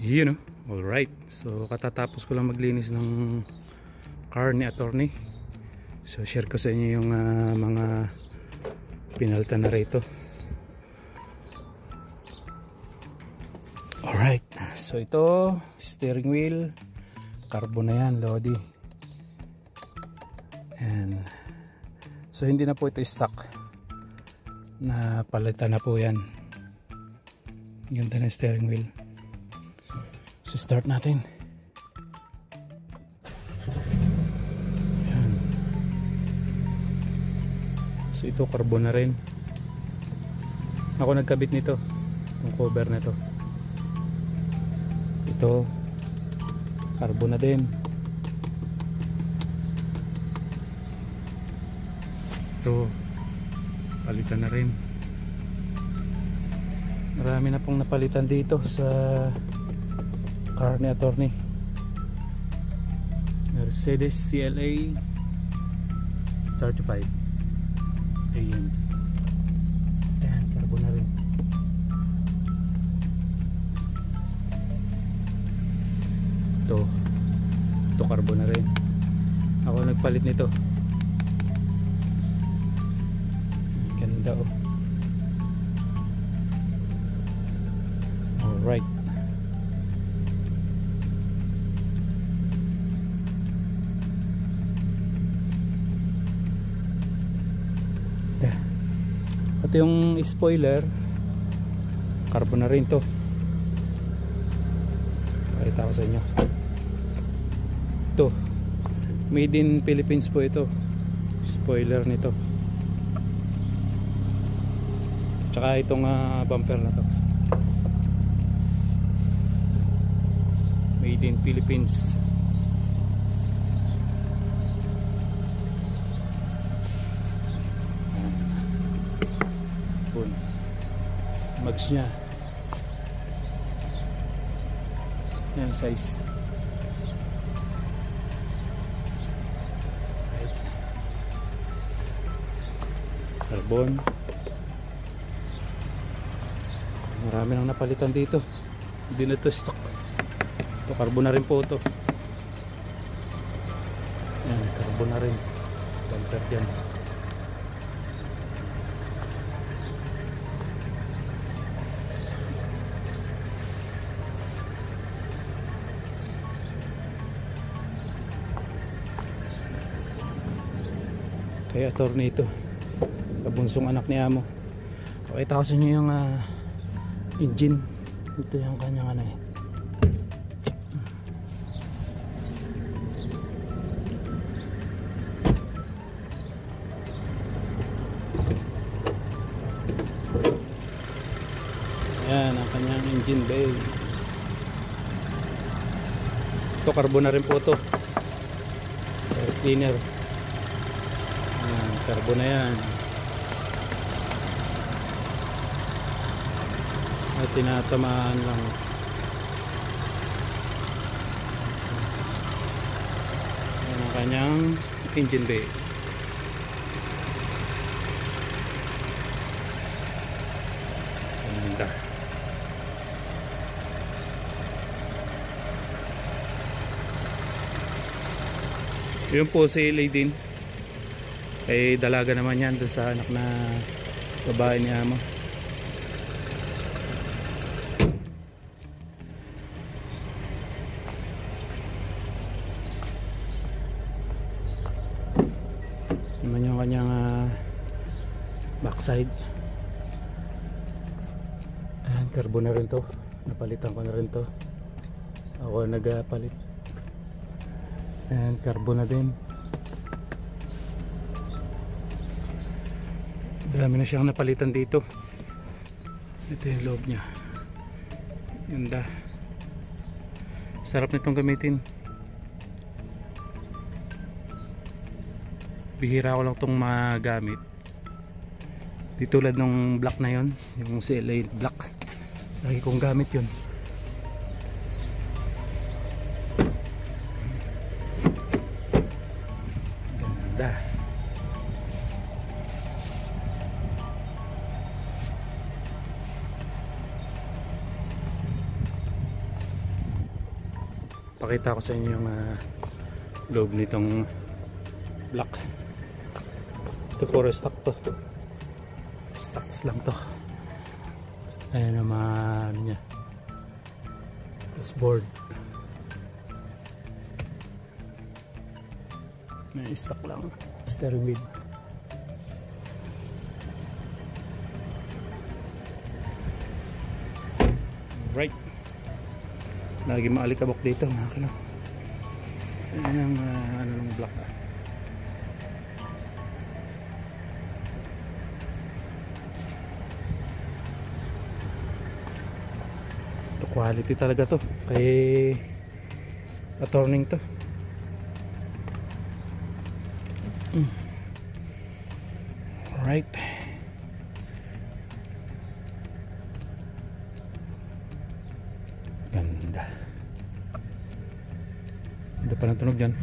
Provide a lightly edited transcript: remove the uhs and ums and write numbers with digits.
You know, alright. So katatapos ko lang maglinis ng car ni attorney. So share ko sa inyo yung mga pinalitan na rito. Alright. So ito, steering wheel, carbon na yan, Lodi. And so hindi na po ito stock. Na palitan na po yan. Ganda na steering wheel. So start natin. Ayan. So ito carbon na rin. Ako nagkabit nito. Itong cover na to. Ito carbon na din. Ito palitan na rin. Marami na pong napalitan dito sa car ni attorney. Mercedes CLA 35 AM. Ayan, carbon na rin. Ito carbon na rin. Ako nagpalit nito. Ganda oh. Alright. Pati yung spoiler carbon na rin to. Pakita ko sa inyo. Ito made in Philippines po ito. Spoiler nito. Tsaka itong bumper na to made in Philippines. Mags nya yan size. Carbon. Marami nang napalitan dito. Hindi na ito stock. Ito carbon na rin po ito. Yan, carbon na rin. Bumper dyan. Kaya attorney ito sa bunsong anak ni amo. Pakita ko sa inyo yung engine. Ito yung kanyang ano eh. Ayan ang kanyang engine bay. Ito carbon na rin po ito. Air cleaner. Carbon na yan. At tinatamaan lang. Yan ang kanyang engine bay. Ganda. Yun po si LA din. Ay dalaga naman yan doon sa anak na babae ni amo. Naman yung kanyang backside. Ayan, carbon na rin to. Napalitan ko na rin to. Ako nagpalit. Ayan, carbon na din. Dami na siyang napalitan dito. Ito yung loob niya. Ganda. Sarap nitong gamitin. Bihira ko lang itong magamit. Di tulad ng black na yon, yung CLA black. Lagi kong gamit yun. Ganda. pakita ko sa inyo yung loob nitong block. Ito puro stock to, stocks lang to. Ayan ang mga ano nya, dashboard, may stock lang. Steering wheel, right. Lagi maalikabok dito mga kano. Ayan ang ano ng block ito, quality talaga to, kay attorney to. Alright, ganda. Hindi pa natunog dyan.